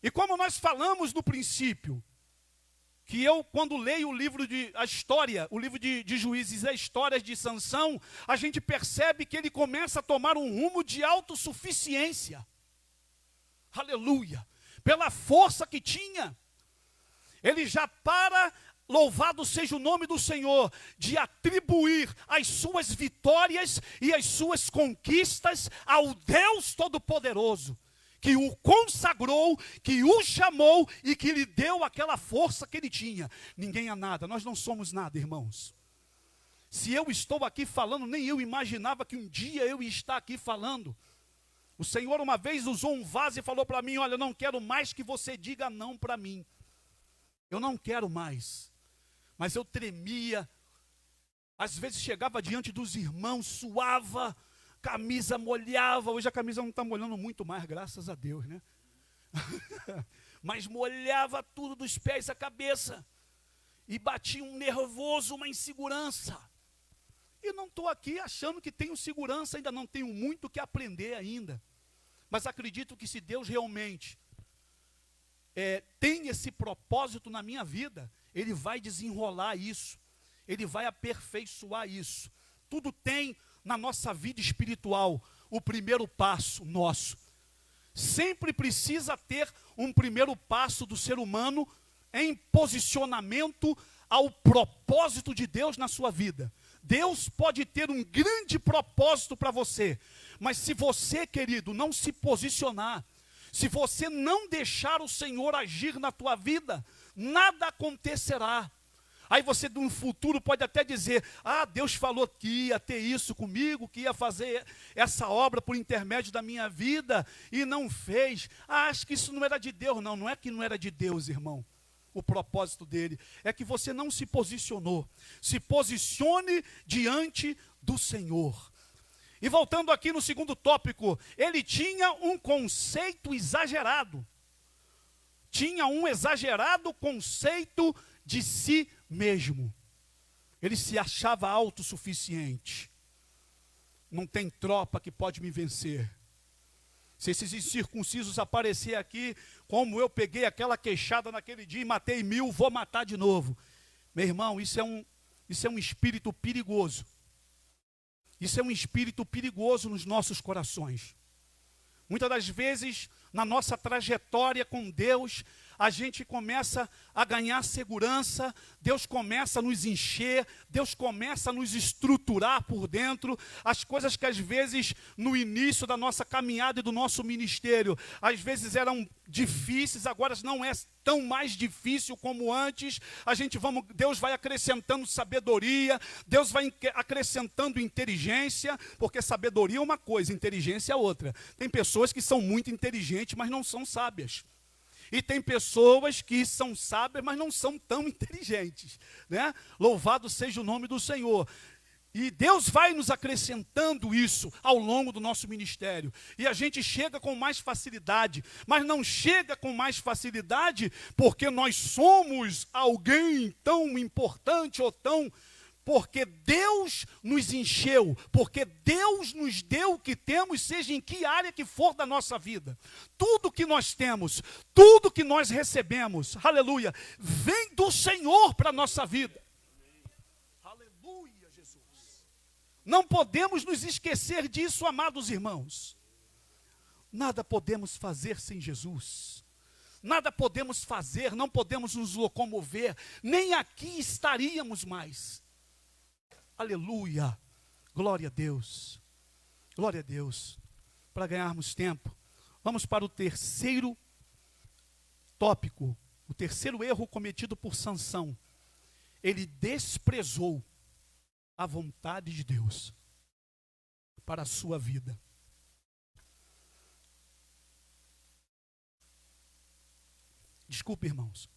E como nós falamos no princípio, que eu, quando leio o livro o livro de Juízes, as histórias de Sansão, a gente percebe que ele começa a tomar um rumo de autossuficiência. Aleluia. Pela força que tinha, ele já para, louvado seja o nome do Senhor, de atribuir as suas vitórias e as suas conquistas ao Deus Todo-Poderoso, que o consagrou, que o chamou e que lhe deu aquela força que ele tinha. Ninguém é nada, nós não somos nada, irmãos. Se eu estou aqui falando, nem eu imaginava que um dia eu ia estar aqui falando. O Senhor uma vez usou um vaso e falou para mim: olha, eu não quero mais que você diga não para mim. Eu não quero mais. Mas eu tremia. Às vezes chegava diante dos irmãos, suava, camisa molhava. Hoje a camisa não está molhando muito mais, graças a Deus, né? Mas molhava tudo dos pés à cabeça. E batia um nervoso, uma insegurança. E não estou aqui achando que tenho segurança, ainda não tenho muito que aprender ainda. Mas acredito que se Deus realmente tem esse propósito na minha vida, Ele vai desenrolar isso. Ele vai aperfeiçoar isso. Tudo tem na nossa vida espiritual o primeiro passo nosso. Sempre precisa ter um primeiro passo do ser humano em posicionamento ao propósito de Deus na sua vida. Deus pode ter um grande propósito para você, mas se você, querido, não se posicionar, se você não deixar o Senhor agir na tua vida, nada acontecerá. Aí você, no futuro, pode até dizer: ah, Deus falou que ia ter isso comigo, que ia fazer essa obra por intermédio da minha vida, e não fez. Ah, acho que isso não era de Deus. Não, não é que não era de Deus, irmão. O propósito dele é que você não se posicionou. Se posicione diante do Senhor. E voltando aqui no segundo tópico, ele tinha um conceito exagerado. Tinha um exagerado conceito de si mesmo. Ele se achava autossuficiente. Não tem tropa que pode me vencer. Se esses incircuncisos aparecer aqui, como eu peguei aquela queixada naquele dia e matei 1000, vou matar de novo. Meu irmão, isso é um espírito perigoso. Isso é um espírito perigoso nos nossos corações. Muitas das vezes, na nossa trajetória com Deus, a gente começa a ganhar segurança, Deus começa a nos encher, Deus começa a nos estruturar por dentro. As coisas que às vezes no início da nossa caminhada e do nosso ministério, às vezes eram difíceis, agora não é tão mais difícil como antes. Deus vai acrescentando sabedoria, Deus vai acrescentando inteligência, porque sabedoria é uma coisa, inteligência é outra. Tem pessoas que são muito inteligentes, mas não são sábias. E tem pessoas que são sábias, mas não são tão inteligentes, né? Louvado seja o nome do Senhor. E Deus vai nos acrescentando isso ao longo do nosso ministério. E a gente chega com mais facilidade, mas não chega com mais facilidade porque nós somos alguém tão importante ou tão porque Deus nos encheu, porque Deus nos deu o que temos, seja em que área que for da nossa vida. Tudo que nós temos, tudo que nós recebemos, aleluia, vem do Senhor para a nossa vida. Aleluia, Jesus. Não podemos nos esquecer disso, amados irmãos. Nada podemos fazer sem Jesus. Nada podemos fazer, não podemos nos locomover, nem aqui estaríamos mais. Aleluia, glória a Deus, glória a Deus. Para ganharmos tempo, vamos para o terceiro tópico, o terceiro erro cometido por Sansão. Ele desprezou a vontade de Deus para a sua vida. Desculpe, irmãos.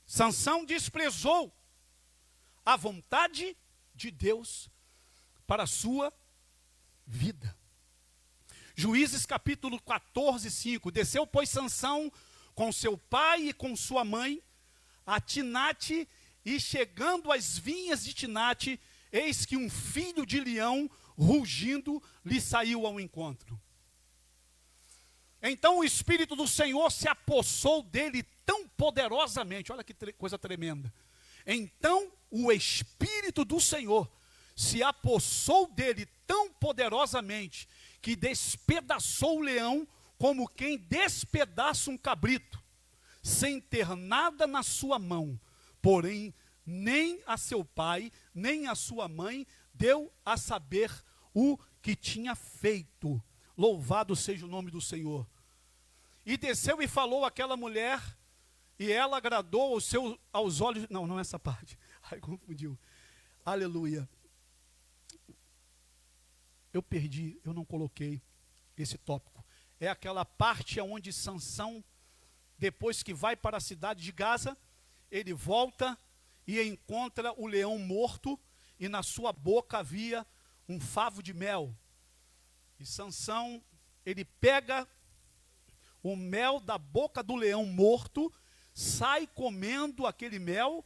Sansão desprezou a vontade de Deus para a sua vida. Juízes capítulo 14, 5. Desceu, pois, Sansão com seu pai e com sua mãe a Tinate, e chegando às vinhas de Tinate, eis que um filho de leão, rugindo, lhe saiu ao encontro. Então o Espírito do Senhor se apossou dele tão poderosamente, olha que coisa tremenda. Então o Espírito do Senhor se apossou dele tão poderosamente, que despedaçou o leão como quem despedaça um cabrito, sem ter nada na sua mão. Porém, nem a seu pai, nem a sua mãe deu a saber o que tinha feito. Louvado seja o nome do Senhor. E desceu e falou àquela mulher, e ela agradou aos olhos. Não é essa parte. Ai, confundiu. Aleluia. Eu perdi, eu não coloquei esse tópico. É aquela parte onde Sansão, depois que vai para a cidade de Gaza, ele volta e encontra o leão morto, e na sua boca havia um favo de mel. E Sansão, ele pega o mel da boca do leão morto, sai comendo aquele mel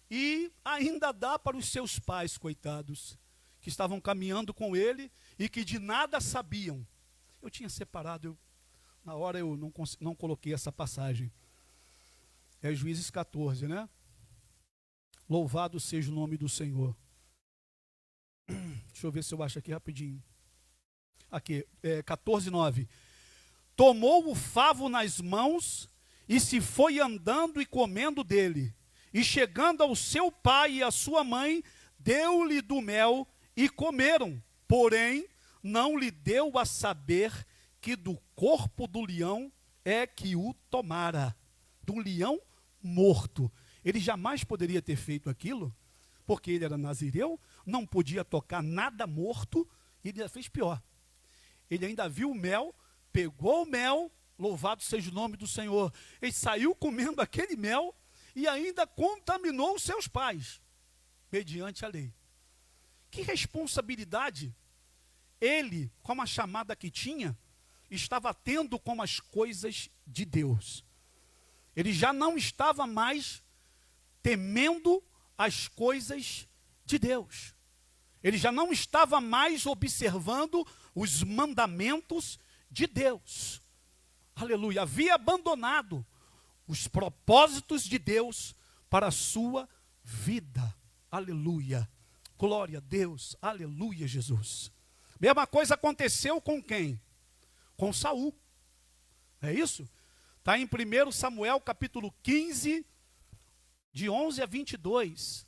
e ainda dá para os seus pais, coitados, que estavam caminhando com ele e que de nada sabiam. Eu tinha separado, na hora eu não coloquei essa passagem. É Juízes 14, né? Louvado seja o nome do Senhor. Deixa eu ver se eu acho aqui rapidinho. Aqui, 14, 9. Tomou o favo nas mãos e se foi andando e comendo dele. E chegando ao seu pai e à sua mãe, deu-lhe do mel e comeram. Porém, não lhe deu a saber que do corpo do leão é que o tomara. Do leão morto. Ele jamais poderia ter feito aquilo, porque ele era nazireu, não podia tocar nada morto, e ele fez pior. Ele ainda viu o mel, pegou o mel, louvado seja o nome do Senhor. Ele saiu comendo aquele mel e ainda contaminou os seus pais, mediante a lei. Que responsabilidade ele, com a chamada que tinha, estava tendo com as coisas de Deus. Ele já não estava mais temendo as coisas de Deus. Ele já não estava mais observando os mandamentos de Deus. Aleluia. Havia abandonado os propósitos de Deus para a sua vida. Aleluia. Glória a Deus. Aleluia, Jesus. Mesma coisa aconteceu com quem? Com Saul. É isso? Está em 1 Samuel capítulo 15, de 11 a 22.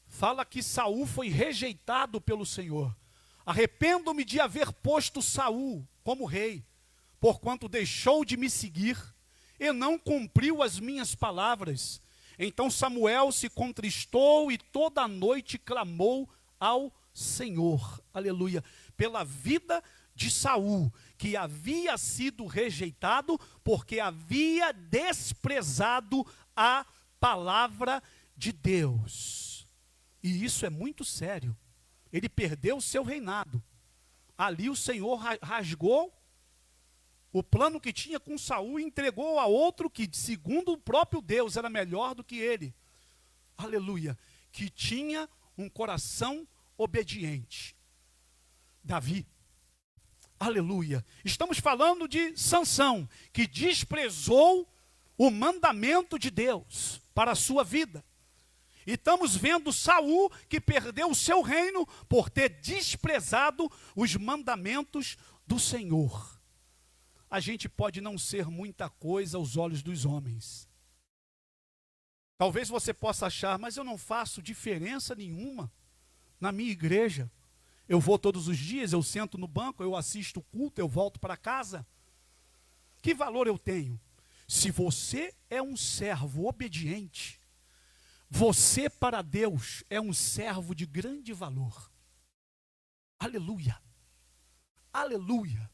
Fala que Saul foi rejeitado pelo Senhor. Arrependo-me de haver posto Saul como rei, porquanto deixou de me seguir e não cumpriu as minhas palavras. Então Samuel se contristou e toda a noite clamou ao Senhor. Aleluia. Pela vida de Saul, que havia sido rejeitado porque havia desprezado a palavra de Deus. E isso é muito sério. Ele perdeu o seu reinado. Ali o Senhor rasgou o plano que tinha com Saul e entregou a outro que, segundo o próprio Deus, era melhor do que ele. Aleluia. que tinha um coração obediente. Davi. Aleluia. Estamos falando de Sansão, que desprezou o mandamento de Deus para a sua vida. E estamos vendo Saul, que perdeu o seu reino por ter desprezado os mandamentos do Senhor. A gente pode não ser muita coisa aos olhos dos homens. Talvez você possa achar, mas eu não faço diferença nenhuma na minha igreja. Eu vou todos os dias, eu sento no banco, eu assisto o culto, eu volto para casa. Que valor eu tenho? Se você é um servo obediente, você para Deus é um servo de grande valor. Aleluia. Aleluia.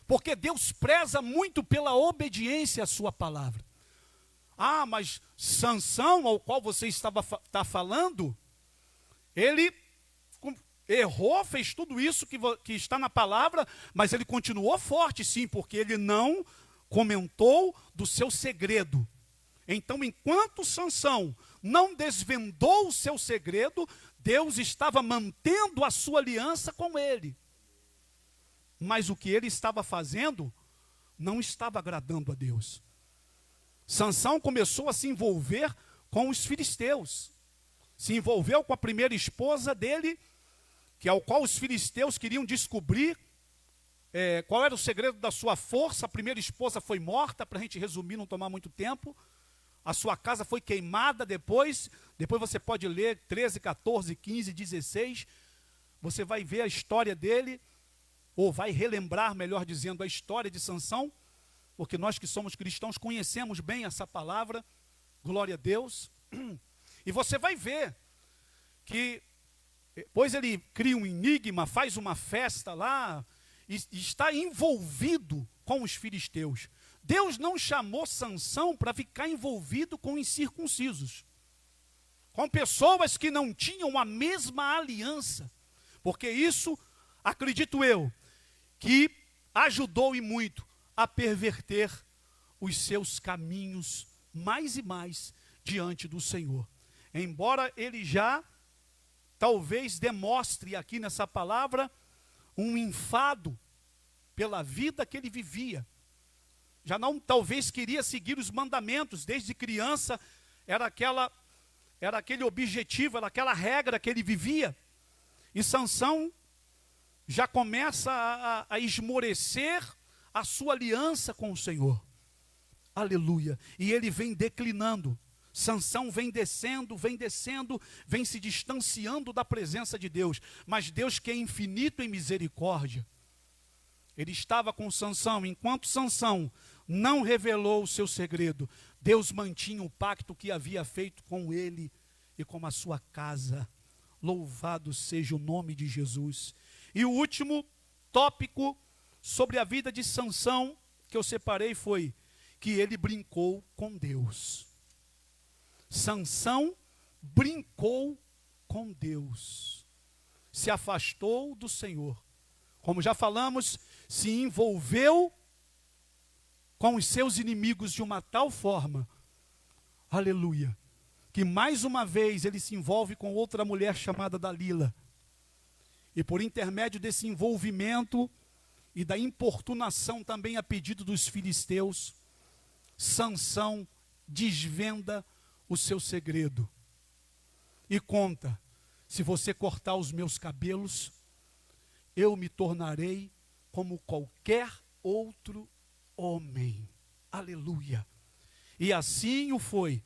Porque Deus preza muito pela obediência à sua palavra. Ah, mas Sansão, ao qual você está falando, ele errou, fez tudo isso que está na palavra, mas ele continuou forte, sim, porque ele não comentou do seu segredo. Então, enquanto Sansão não desvendou o seu segredo, Deus estava mantendo a sua aliança com ele. Mas o que ele estava fazendo não estava agradando a Deus. Sansão começou a se envolver com os filisteus. Se envolveu com a primeira esposa dele, que ao qual os filisteus queriam descobrir qual era o segredo da sua força. A primeira esposa foi morta, para a gente resumir, não tomar muito tempo. A sua casa foi queimada depois você pode ler 13, 14, 15, 16. Você vai ver a história dele, ou vai relembrar, melhor dizendo, a história de Sansão, porque nós que somos cristãos conhecemos bem essa palavra, glória a Deus. E você vai ver que depois ele cria um enigma, faz uma festa lá, e está envolvido com os filisteus. Deus não chamou Sansão para ficar envolvido com incircuncisos, com pessoas que não tinham a mesma aliança, porque isso, acredito eu, que ajudou e muito a perverter os seus caminhos mais e mais diante do Senhor. Embora ele já talvez demonstre aqui nessa palavra um enfado pela vida que ele vivia. Já não talvez queria seguir os mandamentos, desde criança era aquele objetivo, era aquela regra que ele vivia. E Sansão já começa a esmorecer a sua aliança com o Senhor. Aleluia. E ele vem declinando. Sansão vem descendo, vem se distanciando da presença de Deus. Mas Deus, que é infinito em misericórdia, ele estava com Sansão. Enquanto Sansão não revelou o seu segredo, Deus mantinha o pacto que havia feito com ele e com a sua casa. Louvado seja o nome de Jesus. E o último tópico sobre a vida de Sansão que eu separei foi que ele brincou com Deus. Sansão brincou com Deus, se afastou do Senhor. Como já falamos, se envolveu com os seus inimigos de uma tal forma, aleluia, que mais uma vez ele se envolve com outra mulher chamada Dalila. E por intermédio desse envolvimento e da importunação também a pedido dos filisteus, Sansão desvenda o seu segredo e conta: se você cortar os meus cabelos, eu me tornarei como qualquer outro homem. Aleluia. E assim o foi.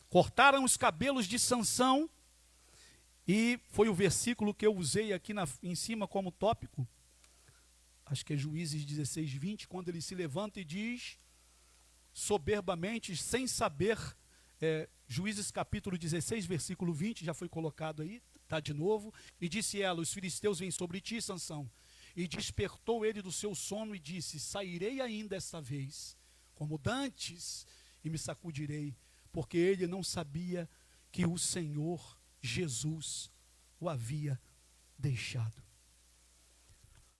Cortaram os cabelos de Sansão, e foi o versículo que eu usei aqui em cima como tópico, acho que é Juízes 16, 20, quando ele se levanta e diz soberbamente, sem saber, Juízes capítulo 16, versículo 20, já foi colocado aí, está de novo. E disse ela: os filisteus vêm sobre ti, Sansão. E despertou ele do seu sono e disse: sairei ainda esta vez, como dantes, e me sacudirei, porque ele não sabia que o Senhor Jesus o havia deixado.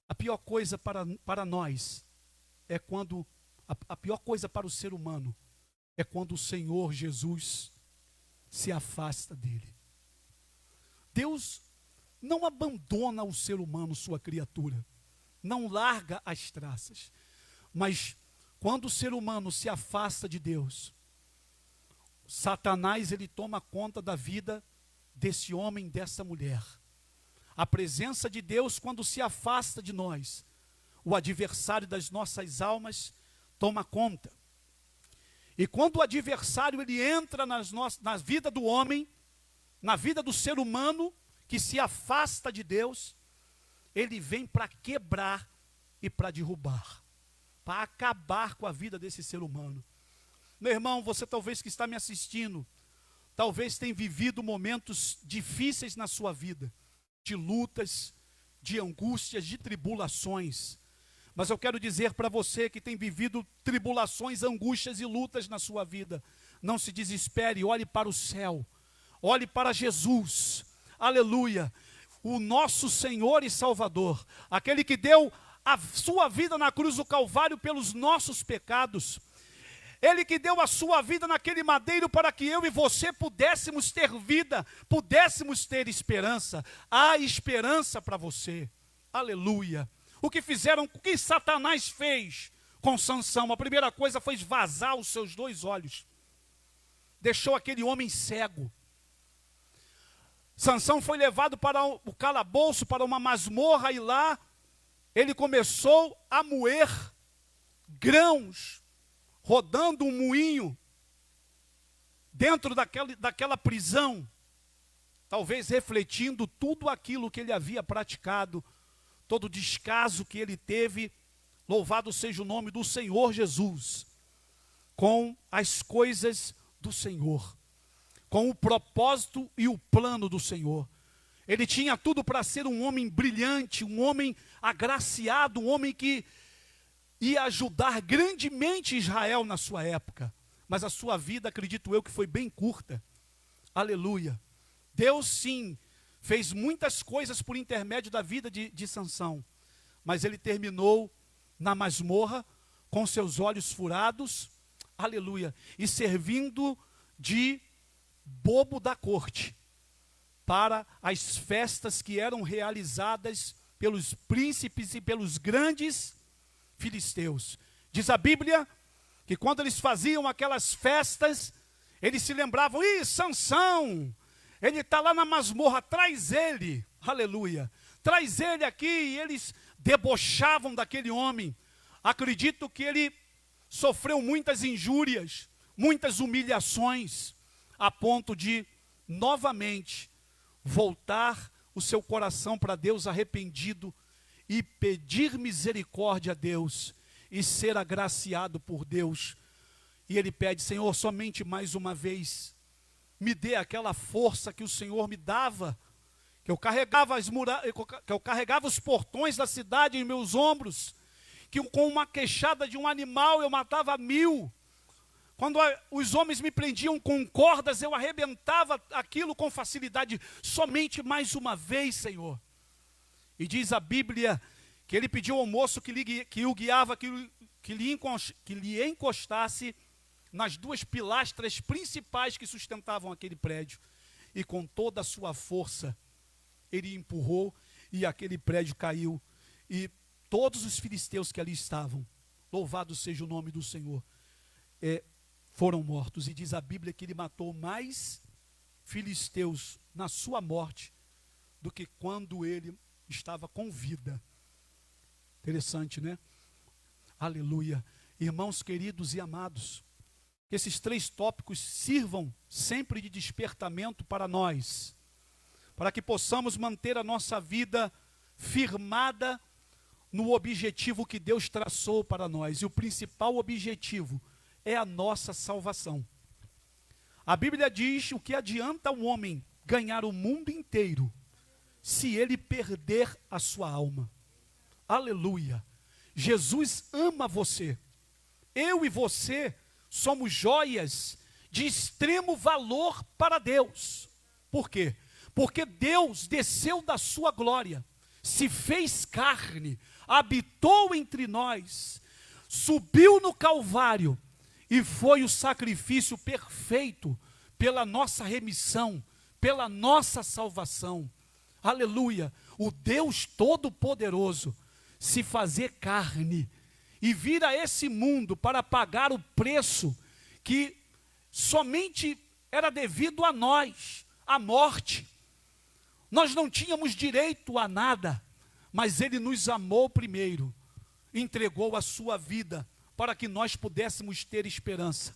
A pior coisa para nós é quando, a pior coisa para o ser humano é quando o Senhor Jesus se afasta dele. Deus não abandona o ser humano, sua criatura, não larga as traças, mas quando o ser humano se afasta de Deus, Satanás, ele toma conta da vida desse homem, dessa mulher. A presença de Deus, quando se afasta de nós, o adversário das nossas almas toma conta. E quando o adversário ele entra na vida do homem, na vida do ser humano que se afasta de Deus, ele vem para quebrar e para derrubar, para acabar com a vida desse ser humano. Meu irmão, você talvez que está me assistindo, talvez tenha vivido momentos difíceis na sua vida, de lutas, de angústias, de tribulações. Mas eu quero dizer para você que tem vivido tribulações, angústias e lutas na sua vida, não se desespere, olhe para o céu, olhe para Jesus, aleluia, o nosso Senhor e Salvador, aquele que deu a sua vida na cruz do Calvário pelos nossos pecados, Ele que deu a sua vida naquele madeiro para que eu e você pudéssemos ter vida, pudéssemos ter esperança. Há esperança para você, aleluia. O que Satanás fez com Sansão? A primeira coisa foi vazar os seus 2 olhos. Deixou aquele homem cego. Sansão foi levado para o calabouço, para uma masmorra, e lá ele começou a moer grãos, rodando um moinho dentro daquela prisão, talvez refletindo tudo aquilo que ele havia praticado, todo o descaso que ele teve, louvado seja o nome do Senhor Jesus, com as coisas do Senhor, com o propósito e o plano do Senhor. Ele tinha tudo para ser um homem brilhante, um homem agraciado, um homem que ia ajudar grandemente Israel na sua época, mas a sua vida, acredito eu, que foi bem curta, aleluia. Deus sim, fez muitas coisas por intermédio da vida de Sansão, mas ele terminou na masmorra, com seus olhos furados, aleluia, e servindo de bobo da corte, para as festas que eram realizadas pelos príncipes e pelos grandes filisteus. Diz a Bíblia que quando eles faziam aquelas festas, eles se lembravam: Sansão, ele está lá na masmorra, traz ele, aleluia, traz ele aqui. E eles debochavam daquele homem. Acredito que ele sofreu muitas injúrias, muitas humilhações, a ponto de novamente voltar o seu coração para Deus arrependido e pedir misericórdia a Deus e ser agraciado por Deus. E ele pede: Senhor, somente mais uma vez, me dê aquela força que o Senhor me dava, que eu carregava os portões da cidade em meus ombros, que com uma queixada de um animal eu matava 1000. Quando os homens me prendiam com cordas, eu arrebentava aquilo com facilidade. Somente mais uma vez, Senhor. E diz a Bíblia que ele pediu ao moço que o guiava, que lhe encostasse nas 2 pilastras principais que sustentavam aquele prédio. E com toda a sua força, ele empurrou e aquele prédio caiu. E todos os filisteus que ali estavam, louvado seja o nome do Senhor, foram mortos. E diz a Bíblia que ele matou mais filisteus na sua morte do que quando ele estava com vida. Interessante, né? Aleluia. Irmãos queridos e amados, que esses 3 tópicos sirvam sempre de despertamento para nós, para que possamos manter a nossa vida firmada no objetivo que Deus traçou para nós. E o principal objetivo é a nossa salvação. A Bíblia diz: o que adianta um homem ganhar o mundo inteiro se ele perder a sua alma? Aleluia. Jesus ama você. Eu e você somos joias de extremo valor para Deus. Por quê? Porque Deus desceu da sua glória, se fez carne, habitou entre nós, subiu no Calvário e foi o sacrifício perfeito pela nossa remissão, pela nossa salvação. Aleluia! O Deus Todo-Poderoso se fazer carne e vir a esse mundo para pagar o preço que somente era devido a nós, a morte. Nós não tínhamos direito a nada, mas Ele nos amou primeiro, entregou a sua vida para que nós pudéssemos ter esperança.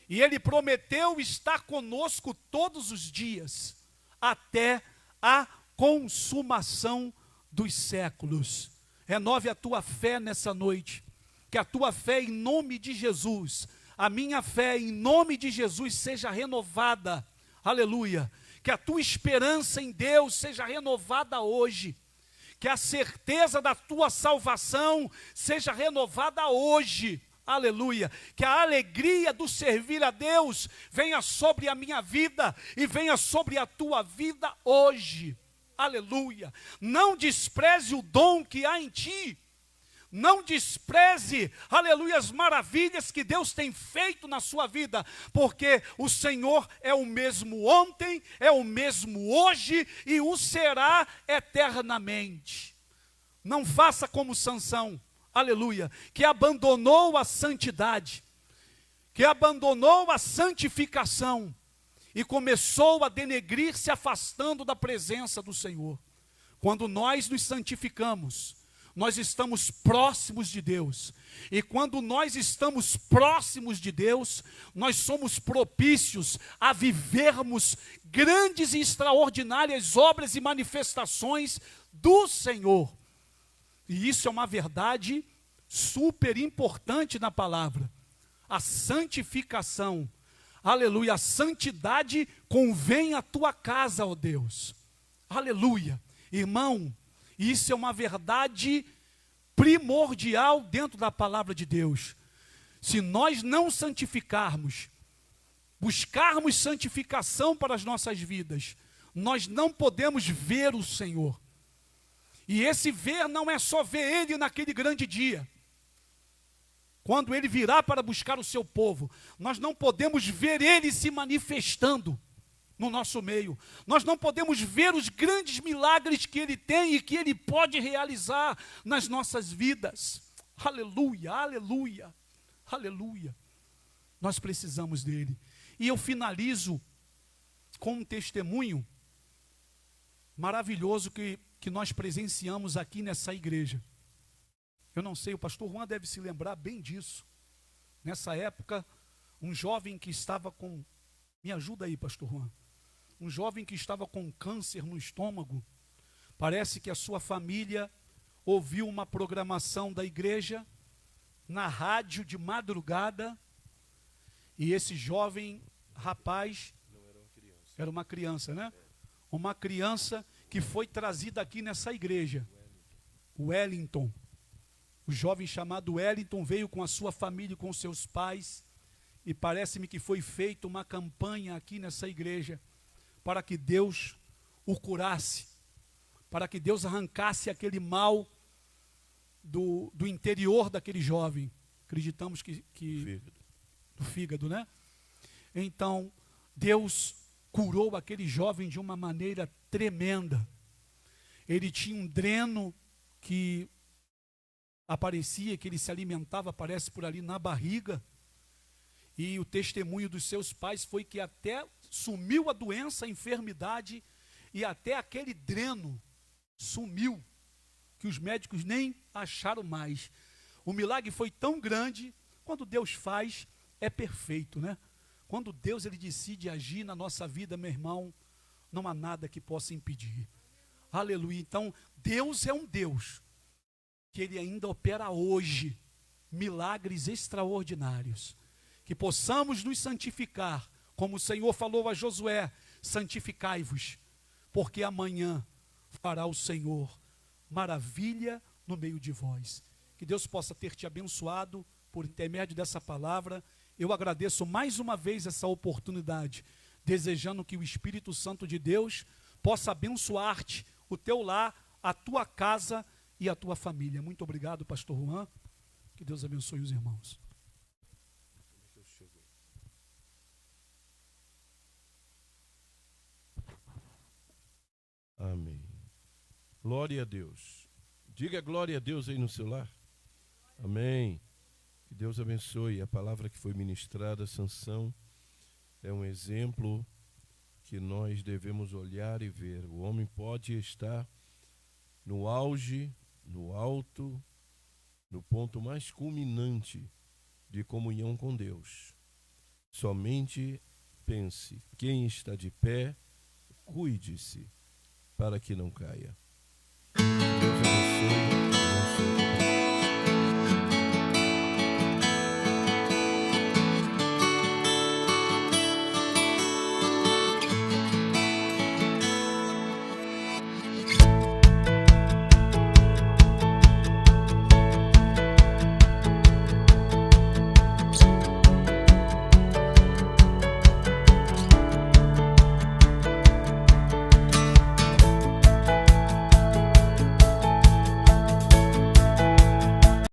E Ele prometeu estar conosco todos os dias, até a consumação dos séculos. Renove a tua fé nessa noite, que a tua fé em nome de Jesus, a minha fé em nome de Jesus seja renovada, aleluia, que a tua esperança em Deus seja renovada hoje, que a certeza da tua salvação seja renovada hoje, aleluia, que a alegria do servir a Deus venha sobre a minha vida e venha sobre a tua vida hoje, aleluia. Não despreze o dom que há em ti, não despreze, aleluia, as maravilhas que Deus tem feito na sua vida, porque o Senhor é o mesmo ontem, é o mesmo hoje e o será eternamente. Não faça como Sansão, aleluia, que abandonou a santidade, que abandonou a santificação e começou a denegrir, se afastando da presença do Senhor. Quando nós nos santificamos, nós estamos próximos de Deus, e quando nós estamos próximos de Deus, nós somos propícios a vivermos grandes e extraordinárias obras e manifestações do Senhor. E isso é uma verdade super importante na palavra. A santificação, aleluia, a santidade convém à tua casa, ó Deus, aleluia. Irmão, isso é uma verdade primordial dentro da palavra de Deus. Se nós não santificarmos, buscarmos santificação para as nossas vidas, nós não podemos ver o Senhor. E esse ver não é só ver Ele naquele grande dia, quando Ele virá para buscar o seu povo. Nós não podemos ver Ele se manifestando no nosso meio. Nós não podemos ver os grandes milagres que Ele tem e que Ele pode realizar nas nossas vidas. Aleluia, aleluia, aleluia. Nós precisamos dEle. E eu finalizo com um testemunho maravilhoso que nós presenciamos aqui nessa igreja. Eu não sei, o pastor Juan deve se lembrar bem disso. Nessa época, um jovem que estava com... Me ajuda aí, pastor Juan. Um jovem que estava com câncer no estômago. Parece que a sua família ouviu uma programação da igreja na rádio de madrugada. E esse jovem rapaz... Não era uma criança. Era uma criança, né? Uma criança que foi trazida aqui nessa igreja. Wellington. O jovem chamado Wellington veio com a sua família e com seus pais, e parece-me que foi feita uma campanha aqui nessa igreja, para que Deus o curasse, para que Deus arrancasse aquele mal do interior daquele jovem. Acreditamos que do fígado, né? Então, Deus curou aquele jovem de uma maneira tremenda. Ele tinha um dreno que aparecia, que ele se alimentava, parece por ali na barriga, e o testemunho dos seus pais foi que até sumiu a doença, a enfermidade, e até aquele dreno sumiu, que os médicos nem acharam mais. O milagre foi tão grande. Quando Deus faz, é perfeito, né? Quando Deus ele decide agir na nossa vida, meu irmão, não há nada que possa impedir. Aleluia. Então, Deus é um Deus que Ele ainda opera hoje milagres extraordinários. Que possamos nos santificar, como o Senhor falou a Josué: santificai-vos, porque amanhã fará o Senhor maravilha no meio de vós. Que Deus possa ter te abençoado por intermédio dessa palavra. Eu agradeço mais uma vez essa oportunidade, desejando que o Espírito Santo de Deus possa abençoar-te, o teu lar, a tua casa e a tua família. Muito obrigado, pastor Juan. Que Deus abençoe os irmãos. Amém. Glória a Deus. Diga glória a Deus aí no seu lar. Amém. Que Deus abençoe. A palavra que foi ministrada, Sansão, é um exemplo que nós devemos olhar e ver. O homem pode estar no auge, no alto, no ponto mais culminante de comunhão com Deus. Somente pense, quem está de pé, cuide-se para que não caia. Deus abençoe.